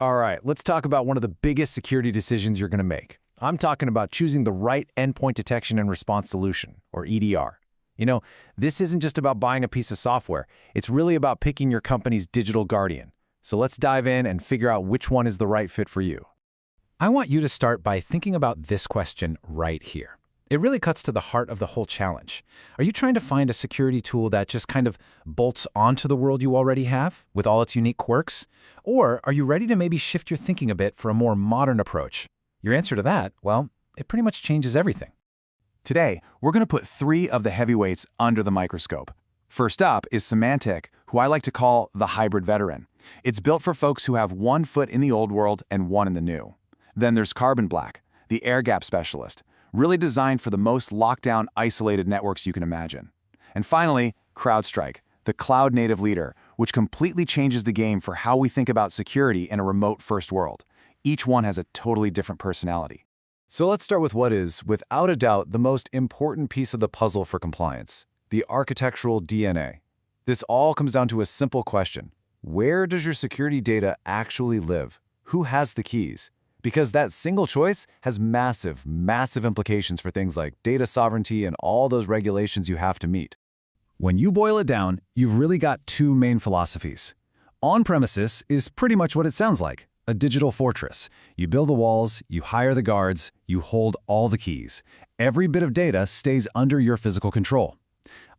All right, let's talk about one of the biggest security decisions you're going to make. I'm talking about choosing the right endpoint detection and response solution, or EDR. This isn't just about buying a piece of software. It's really about picking your company's digital guardian. So let's dive in and figure out which one is the right fit for you. I want you to start by thinking about this question right here. It really cuts to the heart of the whole challenge. Are you trying to find a security tool that just kind of bolts onto the world you already have, with all its unique quirks? Or are you ready to maybe shift your thinking a bit for a more modern approach? Your answer to that, well, it pretty much changes everything. Today, we're going to put 3 of the heavyweights under the microscope. First up is Symantec, who I like to call the hybrid veteran. It's built for folks who have one foot in the old world and one in the new. Then there's Carbon Black, the air gap specialist, really designed for the most lockdown, isolated networks you can imagine. And finally, CrowdStrike, the cloud-native leader, which completely changes the game for how we think about security in a remote-first world. Each one has a totally different personality. So let's start with what is, without a doubt, the most important piece of the puzzle for compliance, the architectural DNA. This all comes down to a simple question. Where does your security data actually live? Who has the keys? Because that single choice has massive, massive implications for things like data sovereignty and all those regulations you have to meet. When you boil it down, you've really got 2 main philosophies. On-premises is pretty much what it sounds like, a digital fortress. You build the walls, you hire the guards, you hold all the keys. Every bit of data stays under your physical control.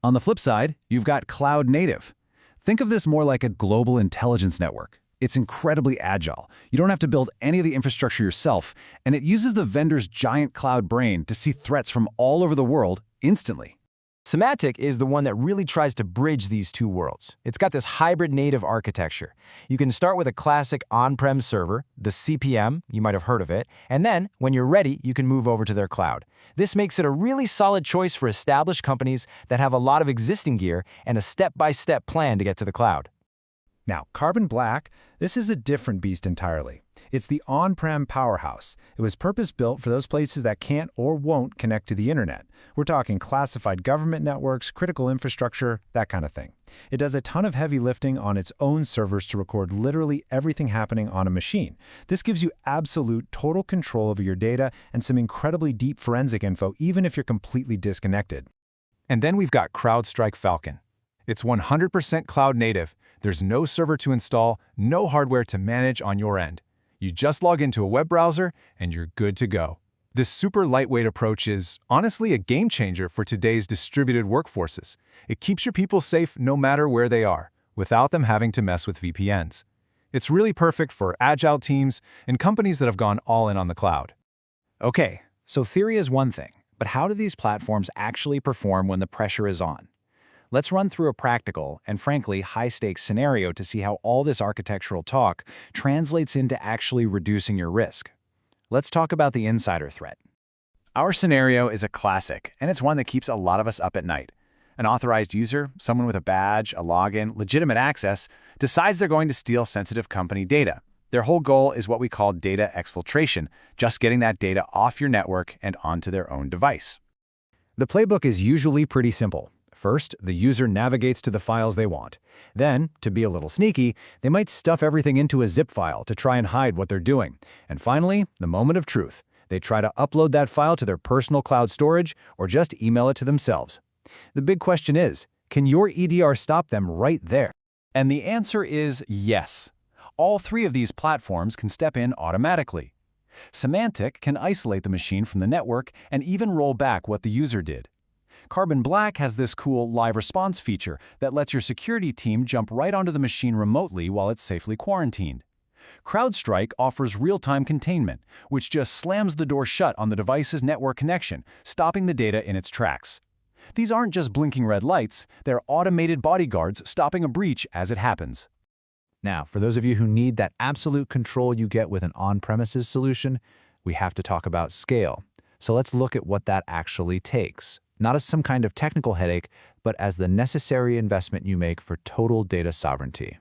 On the flip side, you've got cloud native. Think of this more like a global intelligence network. It's incredibly agile. You don't have to build any of the infrastructure yourself, and it uses the vendor's giant cloud brain to see threats from all over the world instantly. Symantec is the one that really tries to bridge these 2 worlds. It's got this hybrid native architecture. You can start with a classic on-prem server, the CPM, you might have heard of it, and then, when you're ready, you can move over to their cloud. This makes it a really solid choice for established companies that have a lot of existing gear and a step-by-step plan to get to the cloud. Now, Carbon Black, this is a different beast entirely. It's the on-prem powerhouse. It was purpose-built for those places that can't or won't connect to the internet. We're talking classified government networks, critical infrastructure, that kind of thing. It does a ton of heavy lifting on its own servers to record literally everything happening on a machine. This gives you absolute total control over your data and some incredibly deep forensic info, even if you're completely disconnected. And then we've got CrowdStrike Falcon. It's 100% cloud native. There's no server to install, no hardware to manage on your end. You just log into a web browser and you're good to go. This super lightweight approach is honestly a game changer for today's distributed workforces. It keeps your people safe no matter where they are, without them having to mess with VPNs. It's really perfect for agile teams and companies that have gone all in on the cloud. Okay, so theory is one thing, but how do these platforms actually perform when the pressure is on? Let's run through a practical and frankly high-stakes scenario to see how all this architectural talk translates into actually reducing your risk. Let's talk about the insider threat. Our scenario is a classic, and it's one that keeps a lot of us up at night. An authorized user, someone with a badge, a login, legitimate access, decides they're going to steal sensitive company data. Their whole goal is what we call data exfiltration, just getting that data off your network and onto their own device. The playbook is usually pretty simple. First, the user navigates to the files they want. Then, to be a little sneaky, they might stuff everything into a zip file to try and hide what they're doing. And finally, the moment of truth. They try to upload that file to their personal cloud storage or just email it to themselves. The big question is, can your EDR stop them right there? And the answer is yes. All 3 of these platforms can step in automatically. Symantec can isolate the machine from the network and even roll back what the user did. Carbon Black has this cool live response feature that lets your security team jump right onto the machine remotely while it's safely quarantined. CrowdStrike offers real-time containment, which just slams the door shut on the device's network connection, stopping the data in its tracks. These aren't just blinking red lights, they're automated bodyguards stopping a breach as it happens. Now, for those of you who need that absolute control you get with an on-premises solution, we have to talk about scale. So let's look at what that actually takes. Not as some kind of technical headache, but as the necessary investment you make for total data sovereignty.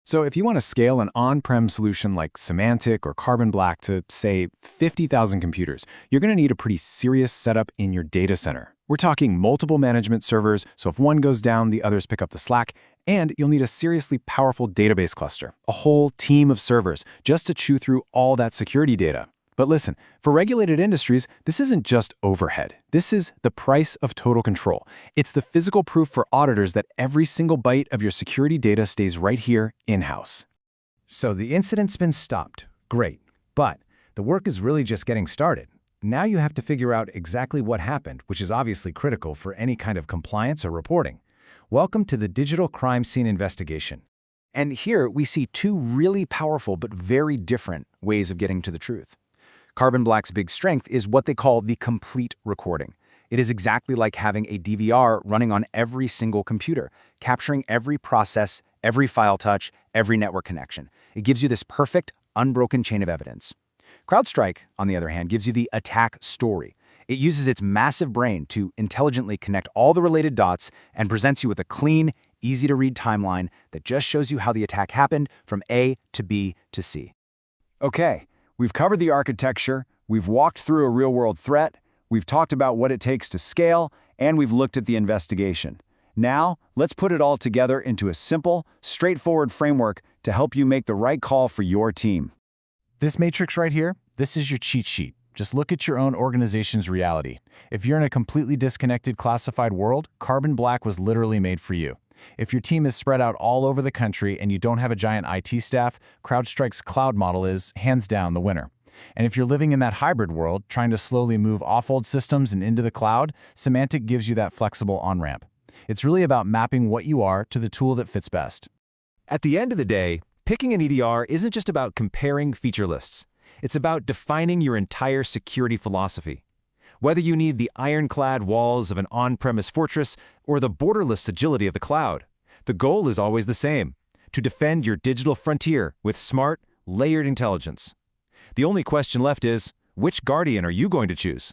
So if you want to scale an on-prem solution like Symantec or Carbon Black to, say, 50,000 computers, you're going to need a pretty serious setup in your data center. We're talking multiple management servers, so if one goes down, the others pick up the slack, And you'll need a seriously powerful database cluster, a whole team of servers, just to chew through all that security data. But listen, for regulated industries, this isn't just overhead. This is the price of total control. It's the physical proof for auditors that every single byte of your security data stays right here in-house. So the incident's been stopped. Great. But the work is really just getting started. Now you have to figure out exactly what happened, which is obviously critical for any kind of compliance or reporting. Welcome to the Digital Crime Scene Investigation. And here we see two really powerful but very different ways of getting to the truth. Carbon Black's big strength is what they call the complete recording. It is exactly like having a DVR running on every single computer, capturing every process, every file touch, every network connection. It gives you this perfect, unbroken chain of evidence. CrowdStrike, on the other hand, gives you the attack story. It uses its massive brain to intelligently connect all the related dots and presents you with a clean, easy-to-read timeline that just shows you how the attack happened from A to B to C. Okay, we've covered the architecture, we've walked through a real-world threat, we've talked about what it takes to scale, and we've looked at the investigation. Now, let's put it all together into a simple, straightforward framework to help you make the right call for your team. This matrix right here, this is your cheat sheet. Just look at your own organization's reality. If you're in a completely disconnected classified world, Carbon Black was literally made for you. If your team is spread out all over the country and you don't have a giant IT staff, CrowdStrike's cloud model is, hands down, the winner. And if you're living in that hybrid world, trying to slowly move off old systems and into the cloud, Symantec gives you that flexible on-ramp. It's really about mapping what you are to the tool that fits best. At the end of the day, picking an EDR isn't just about comparing feature lists. It's about defining your entire security philosophy. Whether you need the ironclad walls of an on-premise fortress or the borderless agility of the cloud, the goal is always the same: to defend your digital frontier with smart, layered intelligence. The only question left is, which guardian are you going to choose?